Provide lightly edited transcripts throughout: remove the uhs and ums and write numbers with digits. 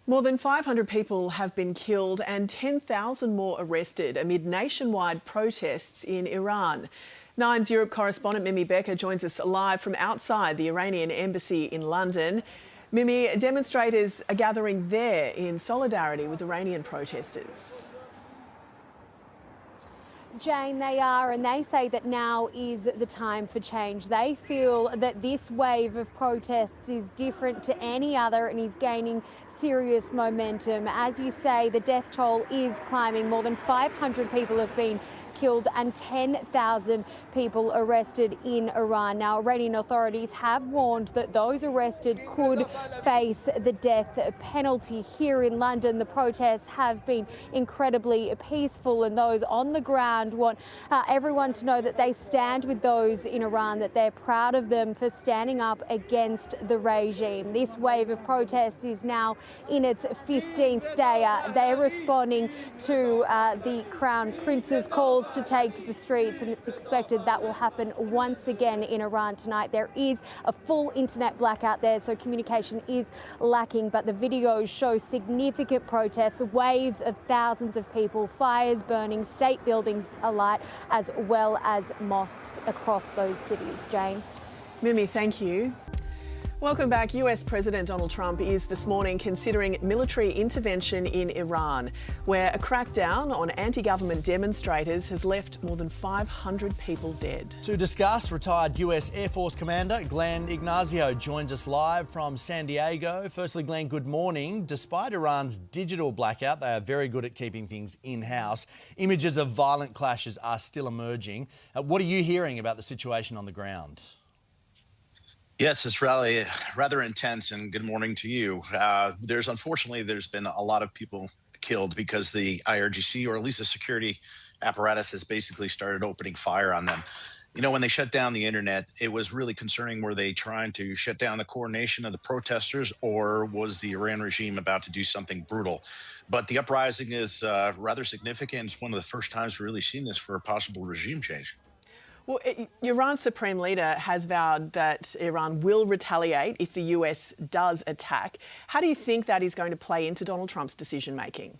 More than 500 people have been killed and 10,000 more arrested amid nationwide protests in Iran. Nine's Europe correspondent Mimi Becker joins us live from outside the Iranian embassy in London. Mimi, demonstrators are gathering there in solidarity with Iranian protesters. Jane, they are, and they say that now is the time for change. They feel that this wave of protests is different to any other and is gaining serious momentum. As you say, the death toll is climbing. More than 500 people have been killed and 10,000 people arrested in Iran. Now, Iranian authorities have warned that those arrested could face the death penalty. Here in London, the protests have been incredibly peaceful, and those on the ground want everyone to know that they stand with those in Iran, that they're proud of them for standing up against the regime. This wave of protests is now in its 15th day. They're responding to the Crown Prince's calls to take to the streets, and it's expected that will happen once again in Iran tonight. There is a full internet blackout there, so communication is lacking, but the videos show significant protests, waves of thousands of people, fires burning, state buildings alight, as well as mosques across those cities. Jane. Mimi, thank you. Welcome back. US President Donald Trump is this morning considering military intervention in Iran, where a crackdown on anti-government demonstrators has left more than 500 people dead. To discuss, retired US Air Force Commander Glenn Ignazio joins us live from San Diego. Firstly, Glenn, good morning. Despite Iran's digital blackout, they are very good at keeping things in-house. Images of violent clashes are still emerging. What are you hearing about the situation on the ground? Yes, it's really rather intense, and good morning to you. Unfortunately, there's been a lot of people killed because the IRGC, or at least the security apparatus, has basically started opening fire on them. You know, when they shut down the internet, it was really concerning. Were they trying to shut down the coordination of the protesters, or was the Iran regime about to do something brutal? But the uprising is rather significant. It's one of the first times we've really seen this for a possible regime change. Well, Iran's supreme leader has vowed that Iran will retaliate if the US does attack. How do you think that is going to play into Donald Trump's decision-making?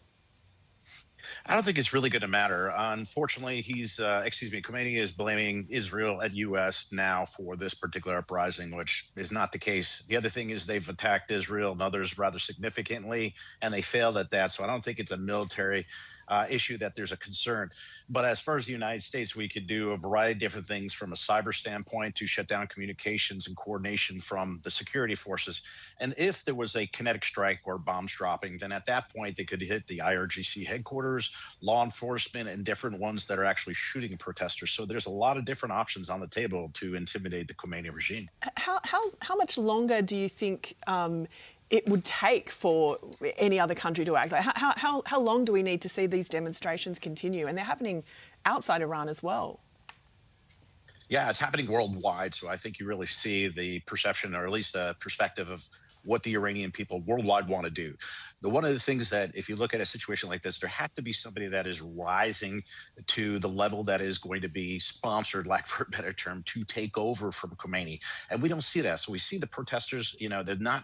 I don't think it's really going to matter. Unfortunately, Khomeini is blaming Israel and U.S. now for this particular uprising, which is not the case. The other thing is they've attacked Israel and others rather significantly, and they failed at that. So I don't think it's a military issue that there's a concern. But as far as the United States, we could do a variety of different things, from a cyber standpoint to shut down communications and coordination from the security forces. And if there was a kinetic strike or bombs dropping, then at that point they could hit the IRGC headquarters, law enforcement, and different ones that are actually shooting protesters. So there's a lot of different options on the table to intimidate the Khomeini regime. How much longer do you think it would take for any other country to act? Like how long do we need to see these demonstrations continue? And they're happening outside Iran as well. Yeah, it's happening worldwide. So I think you really see the perception, or at least the perspective, of what the Iranian people worldwide want to do. One of the things that, if you look at a situation like this, there has to be somebody that is rising to the level that is going to be sponsored, like for a better term, to take over from Khomeini. And we don't see that. So we see the protesters, you know, they're not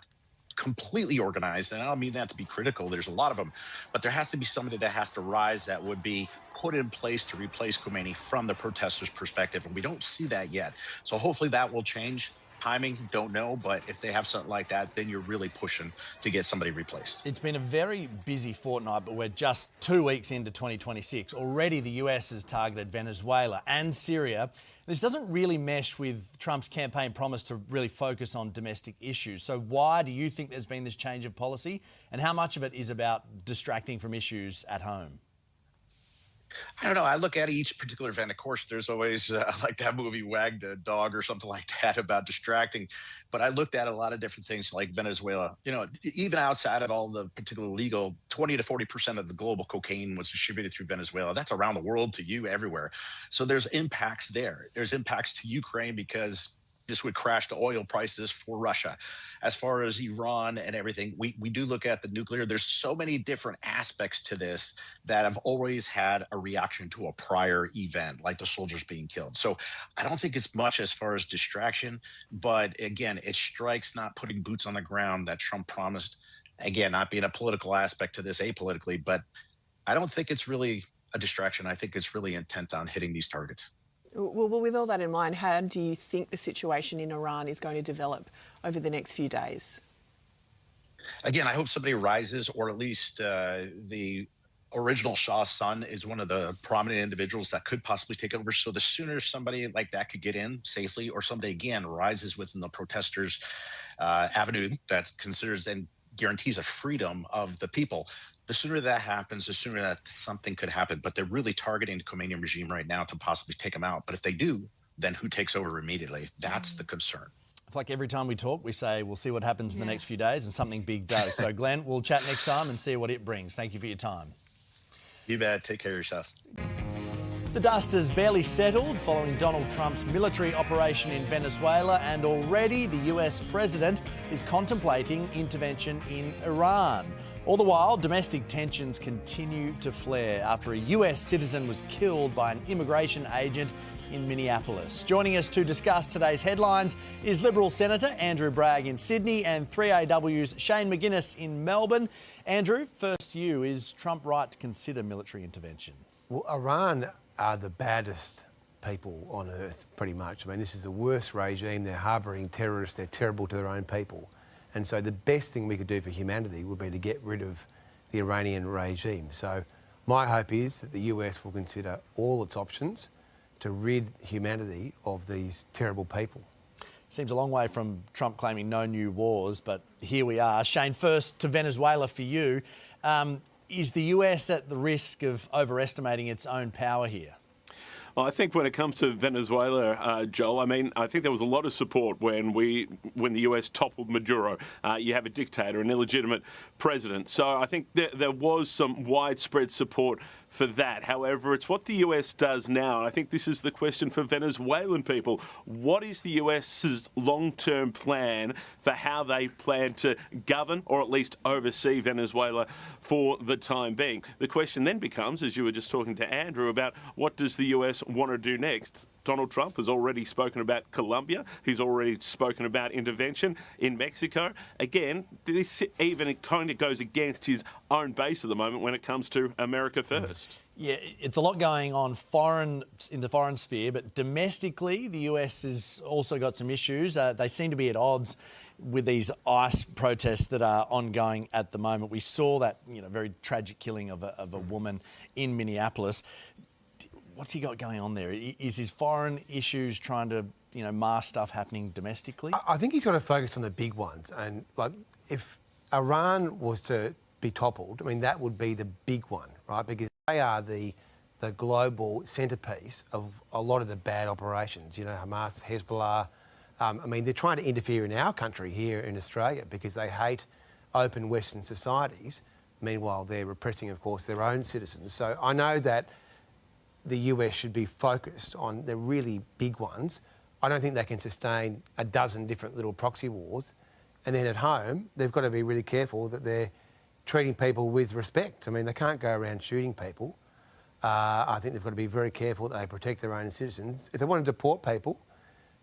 completely organized, and I don't mean that to be critical. There's a lot of them, but there has to be somebody that has to rise that would be put in place to replace Khomeini from the protesters' perspective, and we don't see that yet. So hopefully that will change. Timing, don't know, but if they have something like that, then you're really pushing to get somebody replaced. It's been a very busy fortnight, but we're just 2 weeks into 2026. Already the US has targeted Venezuela and Syria. This doesn't really mesh with Trump's campaign promise to really focus on domestic issues. So why do you think there's been this change of policy, and how much of it is about distracting from issues at home? I don't know. I look at each particular event. Of course, there's always like that movie Wag the Dog or something like that about distracting. But I looked at a lot of different things like Venezuela. You know, even outside of all the particular legal, 20 to 40% of the global cocaine was distributed through Venezuela. That's around the world, to you, everywhere. So there's impacts there. There's impacts to Ukraine because this would crash the oil prices for Russia. As far as Iran and everything, we do look at the nuclear. There's so many different aspects to this that have always had a reaction to a prior event, like the soldiers being killed. So I don't think it's much as far as distraction, but again, it strikes not putting boots on the ground that Trump promised. again, not being a political aspect to this apolitically, but I don't think it's really a distraction. I think it's really intent on hitting these targets. Well, with all that in mind, how do you think the situation in Iran is going to develop over the next few days? Again, I hope somebody rises, or at least the original Shah's son is one of the prominent individuals that could possibly take over. So the sooner somebody like that could get in safely, or somebody again rises within the protesters' avenue that considers and guarantees a freedom of the people, the sooner that happens, the sooner that something could happen. But they're really targeting the Khomeini regime right now to possibly take them out. But if they do, then who takes over immediately? That's the concern. It's like every time we talk, we say we'll see what happens in the next few days, and something big does. So, Glenn, we'll chat next time and see what it brings. Thank you for your time. You bet. Take care of yourself. The dust has barely settled following Donald Trump's military operation in Venezuela, and already the US president is contemplating intervention in Iran. All the while, domestic tensions continue to flare after a US citizen was killed by an immigration agent in Minneapolis. Joining us to discuss today's headlines is Liberal Senator Andrew Bragg in Sydney and 3AW's Shane McGuinness in Melbourne. Andrew, first you, is Trump right to consider military intervention? Well, Iran are the baddest people on earth, pretty much. I mean, this is the worst regime. They're harbouring terrorists. They're terrible to their own people. And so the best thing we could do for humanity would be to get rid of the Iranian regime. So my hope is that the US will consider all its options to rid humanity of these terrible people. Seems a long way from Trump claiming no new wars, but here we are. Shane, first to Venezuela for you. Is the US at the risk of overestimating its own power here? Well, I think when it comes to Venezuela, Joel, I mean, I think there was a lot of support when the US toppled Maduro. You have a dictator, an illegitimate president. So I think there was some widespread support for that. However, it's what the US does now. And I think this is the question for Venezuelan people. What is the US's long-term plan for how they plan to govern or at least oversee Venezuela for the time being? The question then becomes, as you were just talking to Andrew, about what does the US want to do next? Donald Trump has already spoken about Colombia. He's already spoken about intervention in Mexico. Again, this even kind of goes against his own base at the moment when it comes to America first. Yeah, it's a lot going on in the foreign sphere, but domestically, the US has also got some issues. They seem to be at odds with these ICE protests that are ongoing at the moment. We saw that very tragic killing of a woman in Minneapolis. What's he got going on there? Is his foreign issues trying to, mask stuff happening domestically? I think he's got to focus on the big ones. And, if Iran was to be toppled, I mean, that would be the big one, right? Because they are the global centrepiece of a lot of the bad operations. Hamas, Hezbollah. I mean, they're trying to interfere in our country here in Australia because they hate open Western societies. Meanwhile, they're repressing, of course, their own citizens. So I know that the US should be focused on the really big ones. I don't think they can sustain a dozen different little proxy wars. And then at home, they've got to be really careful that they're treating people with respect. I mean, they can't go around shooting people. I think they've got to be very careful that they protect their own citizens. If they want to deport people,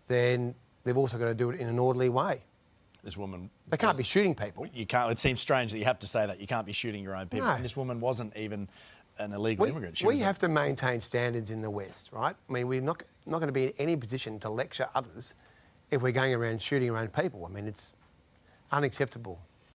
then they've also got to do it in an orderly way. This woman... They can't be shooting people. You can't. It seems strange that you have to say that. You can't be shooting your own people. No. And this woman wasn't even an illegal immigrant. We have to maintain standards in the West, right? I mean, we're not going to be in any position to lecture others if we're going around shooting our own people. I mean, it's unacceptable.